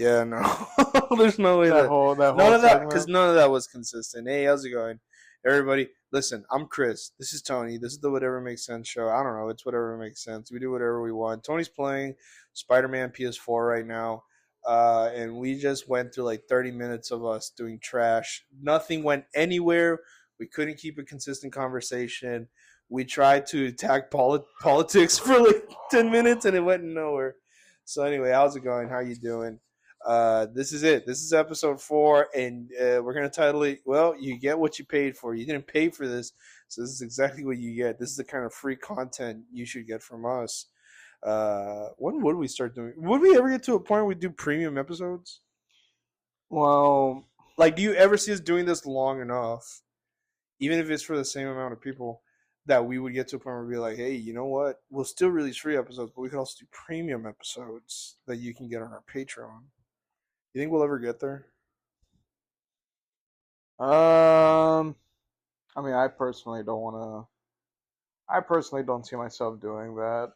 Yeah, no. There's no way That that whole that none whole of that because segment. none of that was consistent. Hey, how's it going, everybody? Listen, I'm Chris. This is Tony. This is the Whatever Makes Sense show. I don't know. It's whatever makes sense. We do whatever we want. Tony's playing Spider-Man PS4 right now, and we just went through like 30 minutes of us doing trash. Nothing went anywhere. We couldn't keep a consistent conversation. We tried to attack politics for like 10 minutes, and it went nowhere. So anyway, how's it going? How you doing? This is it. This is episode 4, and we're gonna title it. Well, you get what you paid for. You didn't pay for this, so this is exactly what you get. This is the kind of free content you should get from us. When would we start doing? Would we ever get to a point where we do premium episodes? Well, Like, do you ever see us doing this long enough, even if it's for the same amount of people, that we would get to a point where we'd be like, hey, you know what? We'll still release free episodes, but we could also do premium episodes that you can get on our Patreon. You think we'll ever get there? um, I mean, I personally don't want to. I personally don't see myself doing that.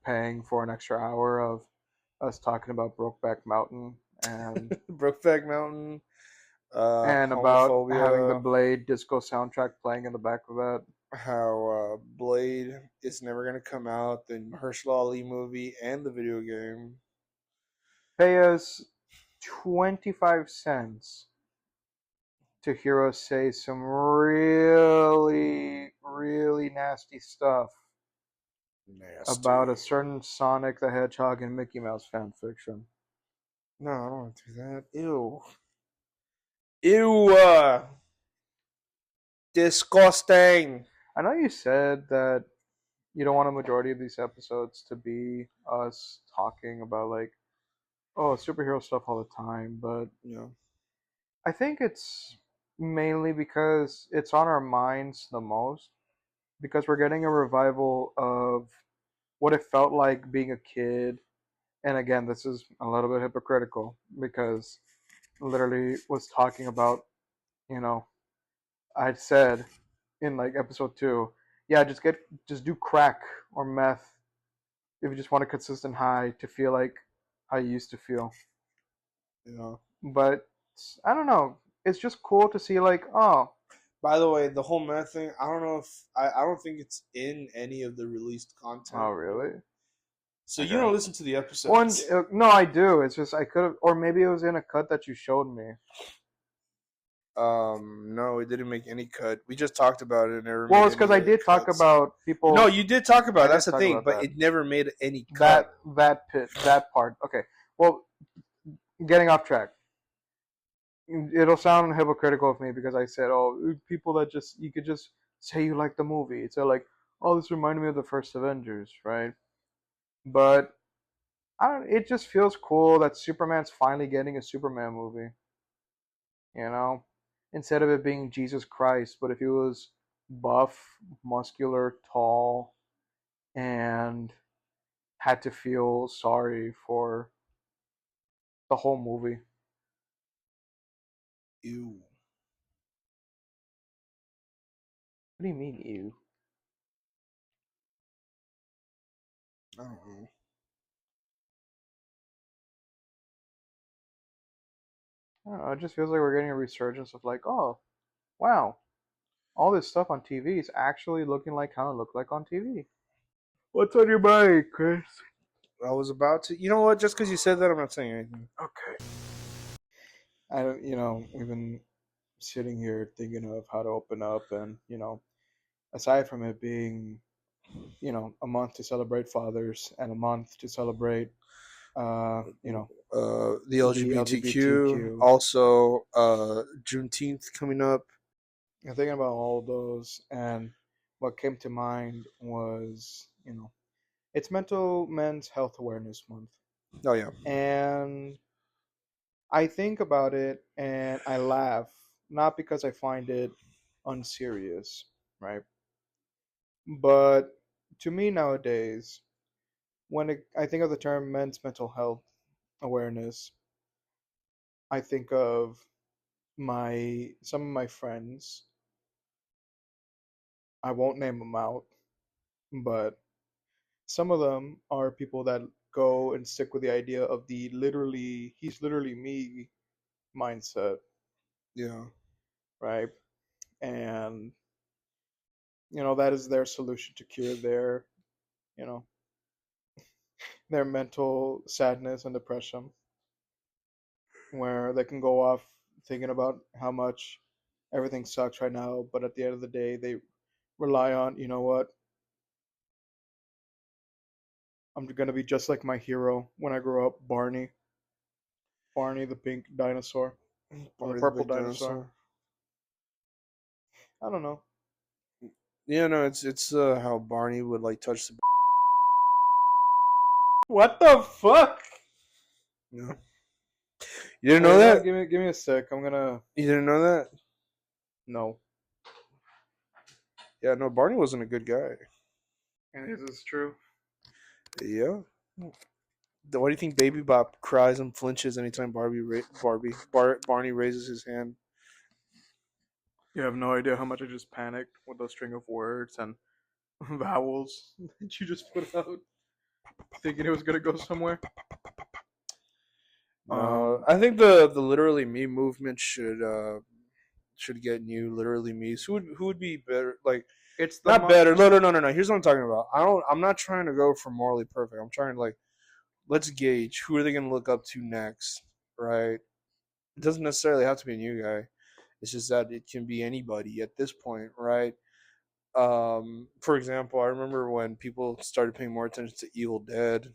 Paying for an extra hour of us talking about Brokeback Mountain Brokeback Mountain, and about having the homophobia, Blade disco soundtrack playing in the back of that. how Blade is never going to come out, the Mahershala Ali movie, and the video game. Pay us 25 cents to hear us say some really, really nasty stuff about a Nasty. certain Sonic the Hedgehog and Mickey Mouse fanfiction. No, I don't want to do that. Ew. Ew. Disgusting. I know you said that you don't want a majority of these episodes to be us talking about like, oh, superhero stuff all the time, but Yeah. I think it's mainly because it's on our minds the most because we're getting a revival of what it felt like being a kid. And again, this is a little bit hypocritical because literally was talking about, you know, I'd said in like episode 2, yeah, just do crack or meth if you just want a consistent high to feel like how you used to feel. Yeah. But I don't know. It's just cool to see like, oh, By the way, the whole meth thing, I don't know if I don't think it's in any of the released oh content. really? So you don't Okay. listen to the One, episodes. no, I do. It's just I could have, or maybe it was in a cut that you showed me. No, it didn't make any cut. We just talked about it and never Well, made it's because any I did talk cuts. about No, people. you did talk about I it. That's did the talk thing, about but that. it never made any cut. That part. Okay. Well, getting off track. It'll sound hypocritical of me because I said, "Oh, people that just you could just say you like the movie." So like, "Oh, this reminded me of the first Avengers," right? But I don't. It just feels cool that Superman's finally getting a Superman movie. You know, instead of it being Jesus Christ, but if he was buff, muscular, tall, and had to feel sorry for the whole movie. Ew. What do you mean, you? I don't know. I don't know. It just feels like we're getting a resurgence of like, oh, wow, all this stuff on TV is actually looking like how it looked like on TV. What's on your mind, Chris? I was about to. You know what? Just because you said that, I'm not saying anything. Okay. I don't. We've been sitting here thinking of how to open up, and aside from it being, a month to celebrate fathers and a month to celebrate, The the LGBTQ, LGBTQ. also Juneteenth coming up. I'm thinking about all of those, and what came to mind was, it's Mental Men's Health Awareness Month. Oh yeah. And I think about it and I laugh, not because I find it unserious, right? But to me nowadays, I think of the term men's mental health awareness, I think of my some of my friends. I won't name them out, but some of them are people that go and stick with the idea of the he's literally me mindset, Yeah. right? And that is their solution to cure you know, their mental sadness and depression, where they can go off thinking about how much everything sucks right now, but at the end of the day, they rely on, you know what, I'm gonna be just like my hero when I grow up, Barney. Barney the pink dinosaur. Or the Barney the purple big dinosaur. dinosaur. I don't know. Yeah, no, it's how Barney would like touch the. What the fuck? No, you didn't Wait, know no, that. give me a sec. I'm gonna. You didn't know that. No. Yeah, no, Barney wasn't a good guy. And this is true. Yeah. Why do you think Baby Bop cries and flinches anytime Barney raises his hand? You have no idea how much I just panicked with those string of words and vowels that you just put out, thinking it was gonna go somewhere. I think the literally me movement should get new literally me's. Who would be better? Like It's the not better. No. Here's what I'm talking about. I'm not trying to go for morally perfect. I'm trying to like let's gauge who are they going to look up to next, right? It doesn't necessarily have to be a new guy. It's just that it can be anybody at this point, right? For example, I remember when people started paying more attention to Evil Dead.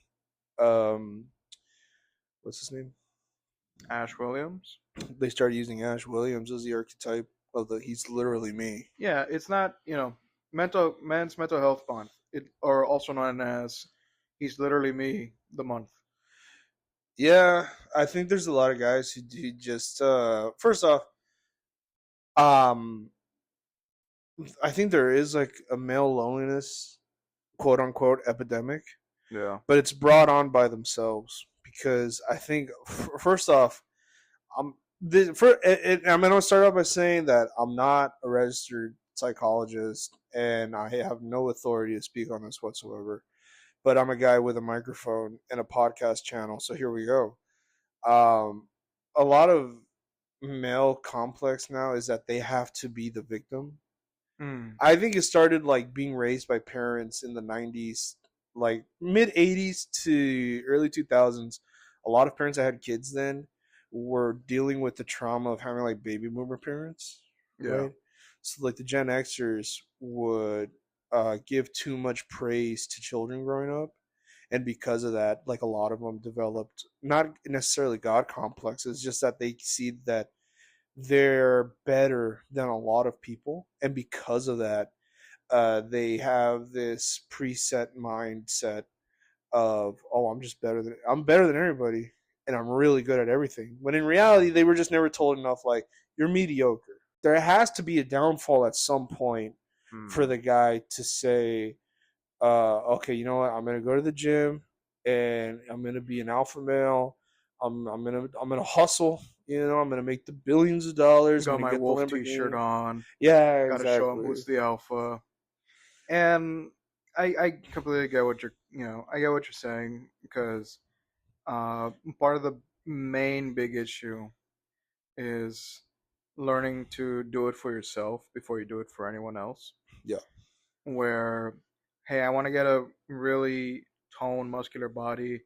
Um, what's his name? Ash Williams. They started using Ash Williams as the archetype of the he's literally me. Yeah, it's not men's mental health month. Or also known as he's literally me the month. Yeah, I think there's a lot of guys who do just first off, um I think there is like a male loneliness quote unquote epidemic, Yeah. but it's brought on by themselves because I think first off, I'm going to start off by saying that I'm not a registered psychologist and I have no authority to speak on this whatsoever. But I'm a guy with a microphone and a podcast channel, so here we go. Um, a lot of male complex now is that they have to be the victim. Mm. I think it started like being raised by parents in the 90s, like mid 80s to early 2000s. A lot of parents that had kids then were dealing with the trauma of having like baby boomer parents, Yeah. right? So like the Gen Xers would give too much praise to children growing up, and because of that, like a lot of them developed not necessarily God complexes, just that they see that they're better than a lot of people, and because of that, they have this preset mindset of, oh, I'm better than everybody, and I'm really good at everything. When in reality, they were just never told enough. Like you're mediocre. There has to be a downfall at some point for the guy to say, okay, you know what? I'm gonna go to the gym and I'm gonna be an alpha male. I'm gonna hustle. I'm gonna make the billions of dollars. I'm Got gonna my get the wolf Lamborghini. T-shirt on. Yeah, Got to show him exactly. who's the alpha. And I completely get what I get what you're saying because part of the main big issue is learning to do it for yourself before you do it for anyone else. Yeah. Where, hey, I want to get a really toned, muscular body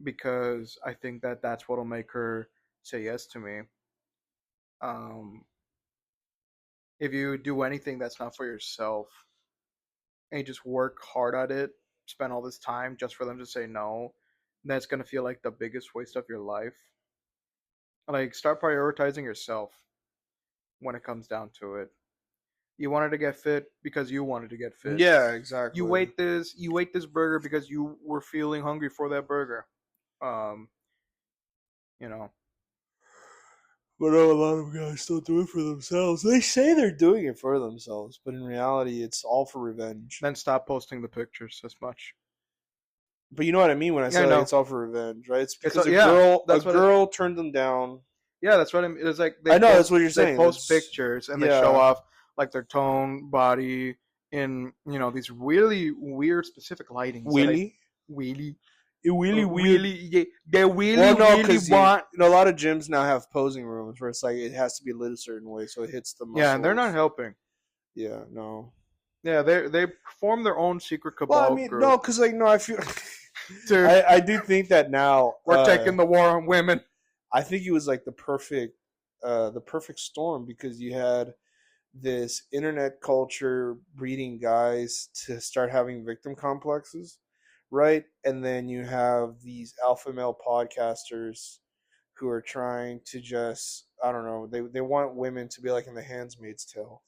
because I think that that's what'll make her say yes to me. Um, if you do anything that's not for yourself and you just work hard at it, spend all this time just for them to say no, that's gonna feel like the biggest waste of your life. Like, start prioritizing yourself when it comes down to it. You wanted to get fit because you wanted to get fit. Yeah, exactly. You ate this burger because you were feeling hungry for that burger. Um, you know. But a lot of guys still do it for themselves. They say they're doing it for themselves, but in reality, it's all for revenge. Then stop posting the pictures as much. But you know what I mean when I say like it's all for revenge, right? It's because a girl turned them down. Yeah, that's what I mean. It's like I know that's what you're saying. They post pictures and they show off like their toned body in these really weird specific lightings. Wheelie. It really weird. They really, Well, no, really because want. a lot of gyms now have posing rooms where it's like it has to be lit a certain way so it hits the Yeah, and they're not muscles. helping. Yeah, no. Yeah, they form their own secret Well, I cabal mean, group. no, because like no, I feel Dude, I do think that now we're taking the war on women. I think it was like the perfect storm because you had this internet culture breeding guys to start having victim complexes, right? And then you have these alpha male podcasters who are trying to just I don't know, they want women to be like in the Handmaid's Tale,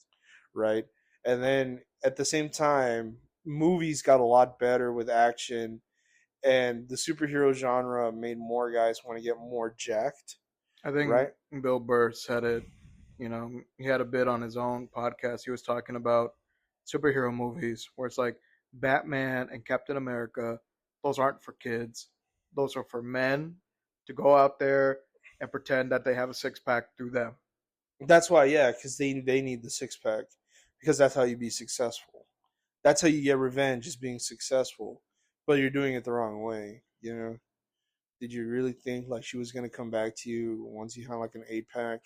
right? And then at the same time, movies got a lot better with action and the superhero genre made more guys want to get more jacked, I think right? Bill Burr said it. You know, he had a bit on his own podcast. He was talking about superhero movies where it's like Batman and Captain America. Those aren't for kids. Those are for men to go out there and pretend that they have a six pack through them. That's why, yeah, because they need the six pack because that's how you be successful. That's how you get revenge is being successful, but you're doing it the wrong way. You know, did you really think like she was gonna come back to you once you had like an 8 pack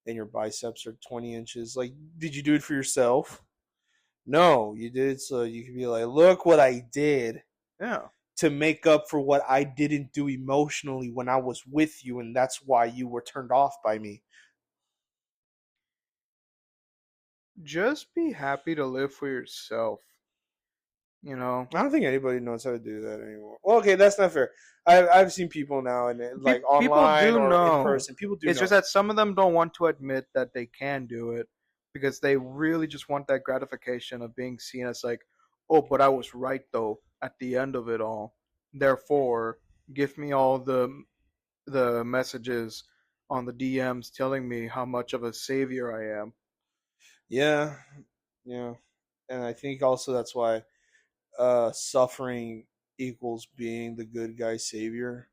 and your biceps are 20 inches? Like, did you do it for yourself? No, you did it so you could be like, look what I did Yeah. to make up for what I didn't do emotionally when I was with you, and that's why you were turned off by me. Just be happy to live for yourself. You know, I don't think anybody knows how to do that anymore. Well, okay, that's not fair. I've seen people now and like People online do or in know. person. People do It's know. just that some of them don't want to admit that they can do it because they really just want that gratification of being seen as like, oh, but I was right though at the end of it all. Therefore, give me all the messages on the DMs telling me how much of a savior I am. Yeah, yeah, and I think also that's why suffering equals being the good guy savior.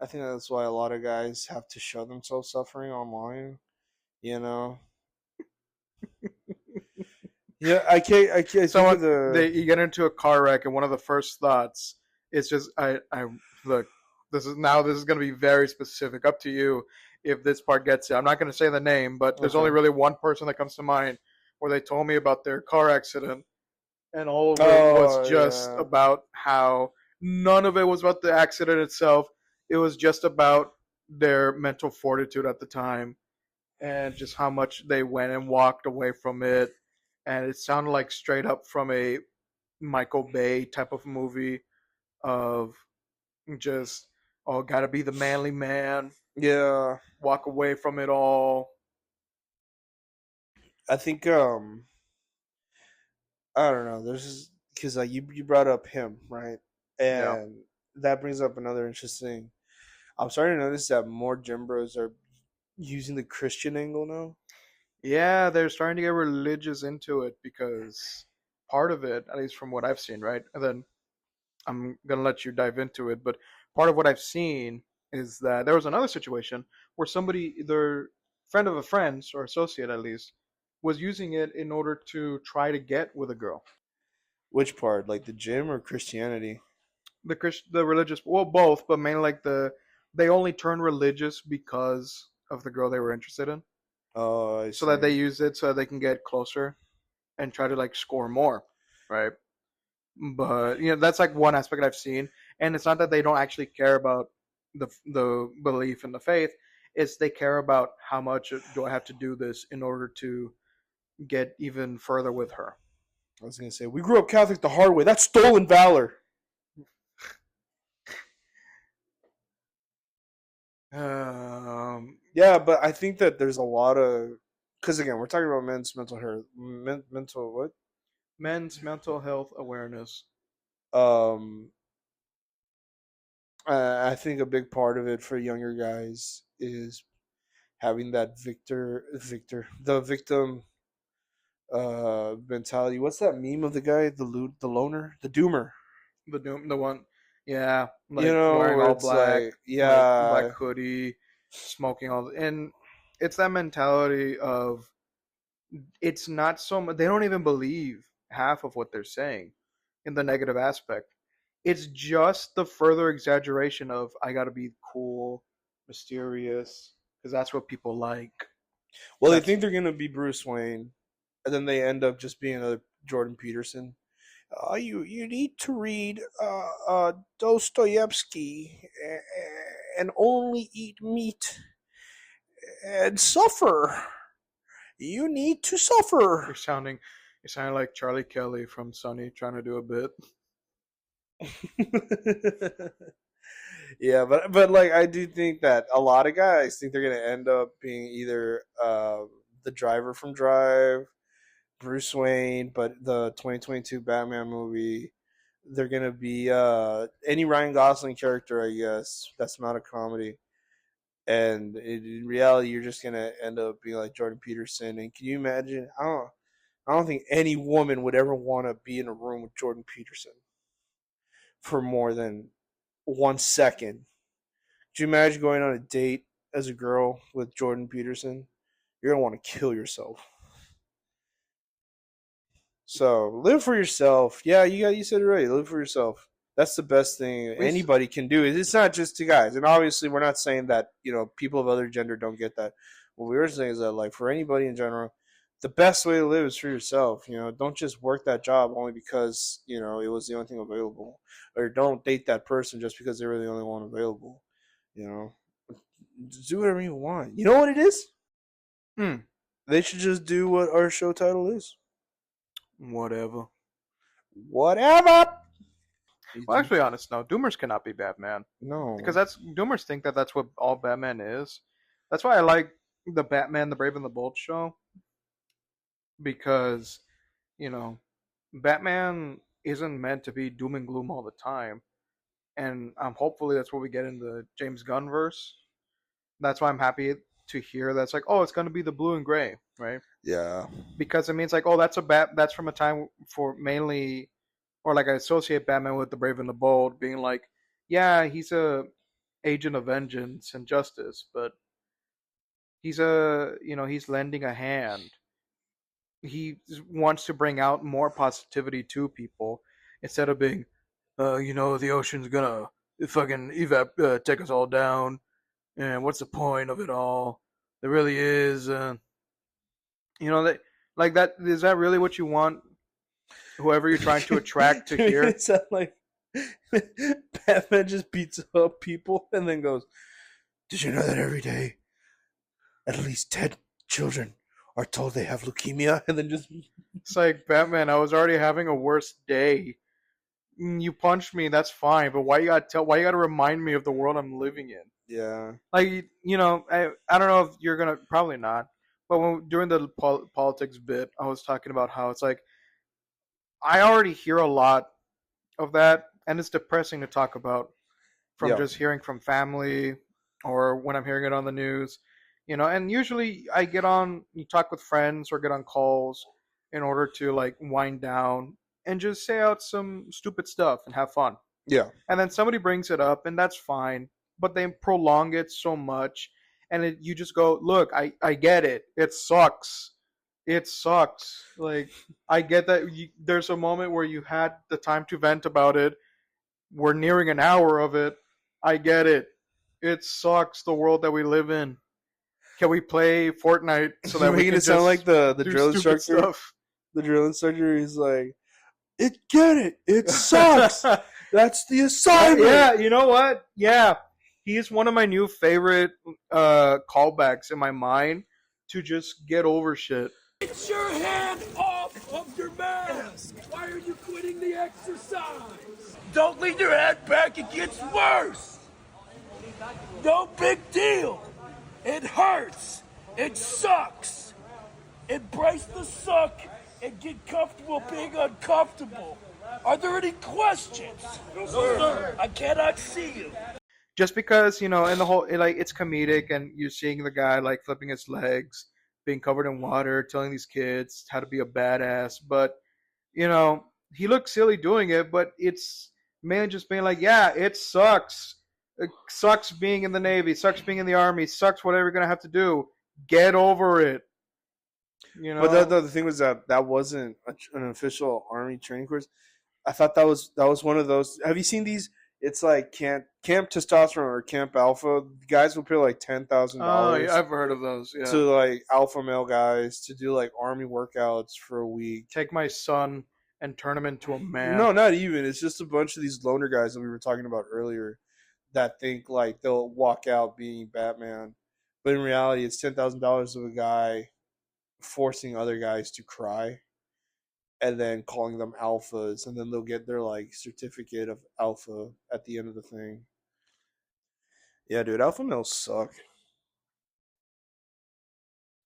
I think that's why a lot of guys have to show themselves suffering online. You know. Yeah, I can't. I can't think of Someone the. you get into a car wreck and one of the first thoughts is just I look, this is going to be very specific, up to you if this part gets it. I'm not going to say the name, but there's only Okay. really one person that comes to mind where they told me about their car accident and all of it was Oh just yeah. about how none of it was about the accident itself. It was just about their mental fortitude at the time and just how much they went and walked away from it. And it sounded like straight up from a Michael Bay type of movie of just, oh, gotta be the manly man, Yeah, walk away from it all. I think I don't know. There's because like you brought up him right, Yeah. and that brings up another interesting. I'm starting to notice that more gym bros are using the Christian angle now. Yeah, they're starting to get religious into it because part of it, at least from what I've seen, right? And then I'm gonna let you dive into it, but part of what I've seen is that there was another situation where somebody, either friend of a friend or associate at least, was using it in order to try to get with a girl. Which part, like the gym or Christianity? The religious, well, both, but mainly like they only turned religious because of the girl they were interested in, Oh, I so that they see. use it so that they can get closer and try to like score more, right? But that's like one aspect I've seen, and it's not that they don't actually care about the belief in the faith. It's they care about how much do I have to do this in order to get even further with her. I was gonna say we grew up Catholic the hard way. That's stolen valor. Um, Yeah, but I think that there's a lot of because again we're talking about men's mental health, mental what? men's mental health awareness. Um, I think a big part of it for younger guys is having that the victim mentality. What's that meme of the guy, the loner, the doomer? The one, yeah, You like know, wearing where all it's black, like, like black yeah, hoodie, smoking all, and it's that mentality of it's not so much. They don't even believe half of what they're saying in the negative aspect. It's just the further exaggeration of I gotta be cool, mysterious, because that's what people like. Well, they That's think they're gonna be Bruce Wayne, and then they end up just being a Jordan Peterson. You need to read Dostoevsky and only eat meat and suffer. You need to you're suffer. sounding you're sounding like Charlie Kelly from Sunny trying to do a bit. Yeah, but like I do think that a lot of guys think they're gonna end up being either the driver from Drive, Bruce Wayne, but the 2022 Batman movie. They're gonna be any Ryan Gosling character, I guess. That's not a comedy. And in reality, you're just gonna end up being like Jordan Peterson. And can you imagine? I don't think any woman would ever want to be in a room with Jordan Peterson for more than 1 second. Could you imagine going on a date as a girl with Jordan Peterson? You're gonna want to kill yourself. So live for yourself. Yeah, you said it right. Live for yourself. That's the best thing anybody can do. It's not just to guys, and obviously we're not saying that people of other gender don't get that. What we were saying is that like for anybody in general, the best way to live is for yourself. Don't just work that job only because it was the only thing available, or don't date that person just because they were the only one available. You know, just do whatever you want. You know what it is? Hmm. They should just do what our show title is. Whatever. Whatever. Well, actually, honest, no. Doomers cannot be Batman No. because Doomers think that that's what all Batman is. That's why I like the Batman, the Brave and the Bold show because you know Batman isn't meant to be doom and gloom all the time, and hopefully that's what we get in the James Gunn verse. That's why I'm happy to hear that's like, oh, it's gonna be the blue and gray, right? Yeah. Because it means like, oh, that's from a time for mainly, or like I associate Batman with the Brave and the Bold, being like, yeah, he's a agent of vengeance and justice, but he's lending a hand. He wants to bring out more positivity to people instead of being, the ocean's gonna fucking take us all down, and what's the point of it all? There really is, that like that. Is that really what you want? Whoever you're trying to attract to hear. It sound like Batman just beats up people and then goes, "Did you know that every day, at least 10 children are told they have leukemia?" And then just It's like, Batman, I was already having a worse day. You punched me, that's fine, but why you gotta remind me of the world I'm living in? yeah, Like, I don't know if you're gonna, probably not, but during the politics bit, I was talking about how it's like I already hear a lot of that, and it's depressing to talk about from yeah, just hearing from family or when I'm hearing it on the news. And usually I get on, you talk with friends or get on calls in order to like wind down and just say out some stupid stuff and have fun. yeah. And then somebody brings it up, and that's fine, but they prolong it so much, and you just go, look, I get it. It sucks. It sucks. Like, I get that there's a moment where you had the time to vent about it. We're nearing an hour of it. I get it. It sucks, the world that we live in. Can we play Fortnite so that You're we making can it sound like the do drill stupid instructor. stuff? The drill instructor is like, get it. It sucks. That's the assignment. Yeah, you know what? Yeah, he's one of my new favorite callbacks in my mind to just get over shit. Get your hand off of your mask! Why are you quitting the exercise? Don't lean your head back, it gets worse! No big deal! It hurts! It sucks! Embrace the suck and get comfortable being uncomfortable. Are there any questions? No, sir. I cannot see you. Just because in the whole like it's comedic and you're seeing the guy like flipping his legs, being covered in water, telling these kids how to be a badass, but he looks silly doing it, but it's mainly just being like, yeah, it sucks. It sucks being in the Navy, sucks being in the Army, sucks whatever you're gonna have to do. Get over it. But the thing was that wasn't an official Army training course. I thought that was one of those. Have you seen these? It's like camp testosterone or camp alpha. Guys will pay like $10,000 Oh, yeah, I've heard of those. Yeah. to like alpha male guys to do like army workouts for a week. Take my son and turn him into a man. No, not even. It's just a bunch of these loner guys that we were talking about earlier that think like they'll walk out being Batman, but in reality, it's $10,000 of a guy forcing other guys to cry and then calling them alphas, and then they'll get their like certificate of alpha at the end of the thing. Yeah, dude, alpha males suck.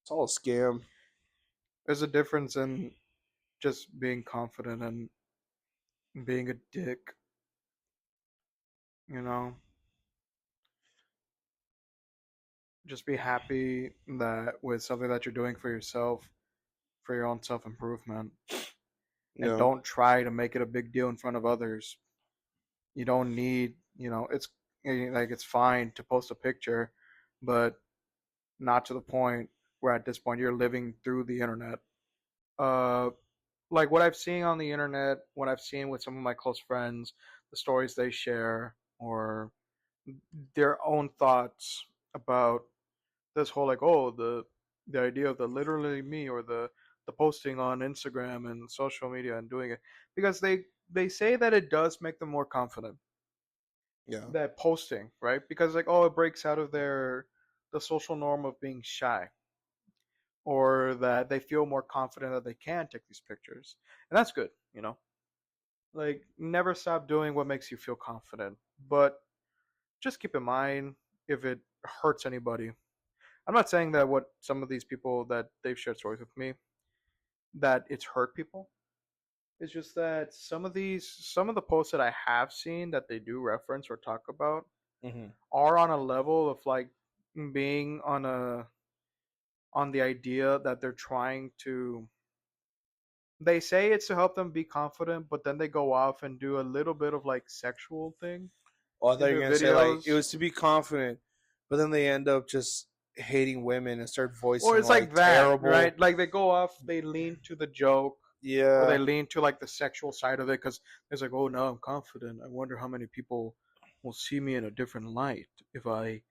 It's all a scam. There's a difference in just being confident and being a dick. You know, just be happy that with something that you're doing for yourself, for your own self improvement, and Yeah. don't try to make it a big deal in front of others. You don't need, it's like it's fine to post a picture, but not to the point where at this point you're living through the internet. Like what I've seen on the internet, what I've seen with some of my close friends, the stories they share, or their own thoughts about this whole like, oh, the idea of the literally me or the posting on Instagram and social media and doing it, because they say that it does make them more confident, Yeah. that posting, right? Because like, oh, it breaks out of the social norm of being shy, or that they feel more confident that they can take these pictures, and that's good, like never stop doing what makes you feel confident, but just keep in mind if it hurts anybody. I'm not saying that what some of these people that they've shared stories with me, that it's hurt people. It's just that some of the posts that I have seen that they do reference or talk about Mm-hmm. are on a level of like being on the idea that they're trying to, they say it's to help them be confident, but then they go off and do a little bit of like sexual thing Well, I thought in you were their gonna say like it videos. was to be confident, but then they end up just hating women and start voicing Or it's like like that, terrible. right? Like they go off, they lean to the joke, or they Yeah. lean to like the sexual side of it because it's like, oh, now I'm confident. I wonder how many people will see me in a different light if I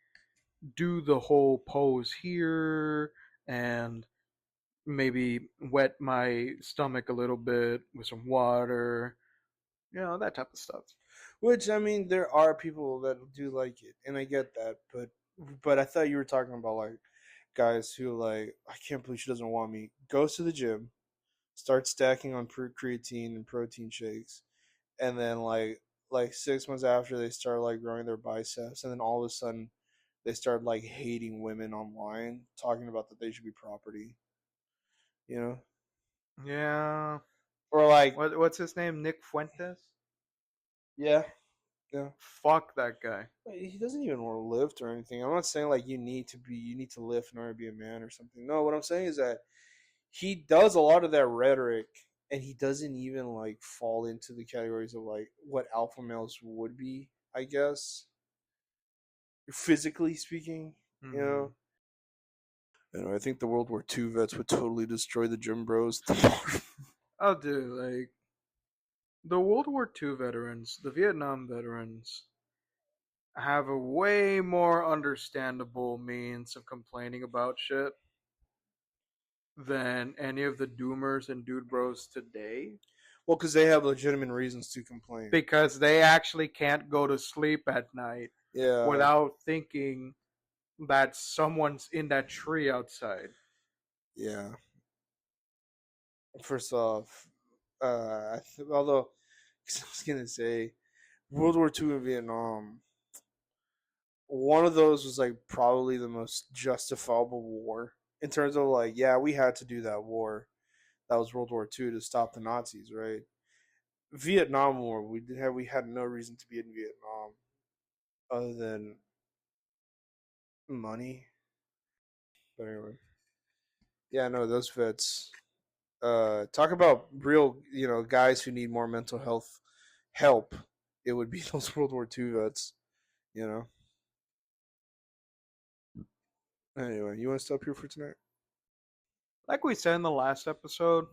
do the whole pose here and maybe wet my stomach a little bit with some water, that type of stuff. Which I mean, there are people that do like it, and I get that, but I thought you were talking about like guys who like I can't believe she doesn't want me. Goes to the gym, starts stacking on creatine and protein shakes, and then like 6 months after they start like growing their biceps, and then all of a sudden they start like hating women online, talking about that they should be property, you know, Yeah. or like What's his name? Nick Fuentes? yeah, yeah. Fuck that guy. He doesn't even want to lift or anything. I'm not saying like you need to lift in order to be a man or something. No, what I'm saying is that he does a lot of that rhetoric, and he doesn't even like fall into the categories of like what alpha males would be, I guess, physically speaking. You know. And I think the World War II vets would totally destroy the gym bros. Oh, dude, like the World War II veterans, the Vietnam veterans, have a way more understandable means of complaining about shit than any of the doomers and dude bros today. Well, because they have legitimate reasons to complain. Because they actually can't go to sleep at night Yeah. without thinking that someone's in that tree outside. Yeah. First off, although I was gonna say World War II and Vietnam, one of those was like probably the most justifiable war in terms of like, yeah, we had to do that war. That was World War II to stop the Nazis, right? Vietnam War, we had no reason to be in Vietnam other than money. But anyway, yeah, no, those vets. Talk about real, guys who need more mental health help. It would be those World War II vets, you know. Anyway, you want to stop here for tonight? Like we said in the last episode,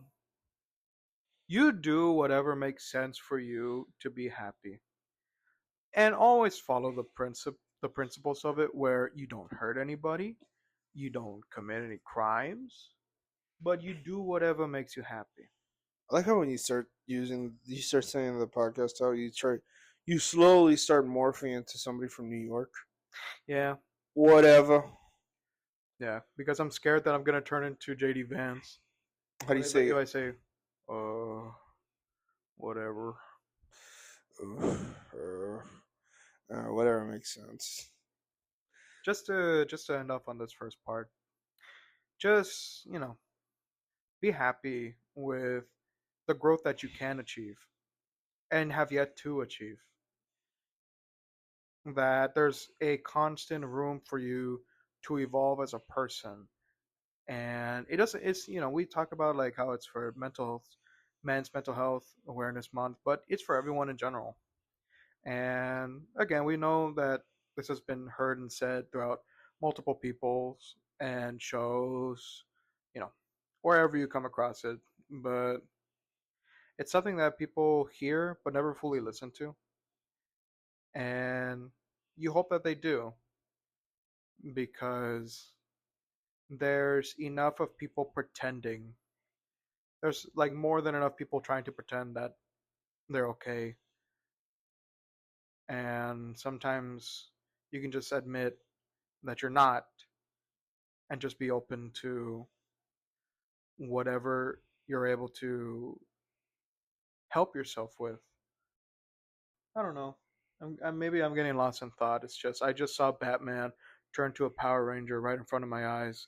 You do whatever makes sense for you to be happy. And always follow the principles of it where you don't hurt anybody, you don't commit any crimes, but you do whatever makes you happy. I like how when you start saying the podcast out, you slowly start morphing into somebody from New York. Yeah, Whatever. yeah, because I'm scared that I'm gonna turn into JD Vance. How do you say If it? I say, uh, whatever. Whatever makes sense. Just to end off on this first part, just be happy with the growth that you can achieve and have yet to achieve. That there's a constant room for you to evolve as a person. And it doesn't it's we talk about like how it's for men's mental health awareness month, but it's for everyone in general. And again, we know that this has been heard and said throughout multiple people's and shows, you know, wherever you come across it. But it's something that people hear but never fully listen to. And you hope that they do because there's enough of people pretending. There's like more than enough people trying to pretend that they're okay. And sometimes you can just admit that you're not and just be open to whatever you're able to help yourself with. I don't know. Maybe I'm getting lost in thought. It's just I just saw Batman turn to a Power Ranger right in front of my eyes.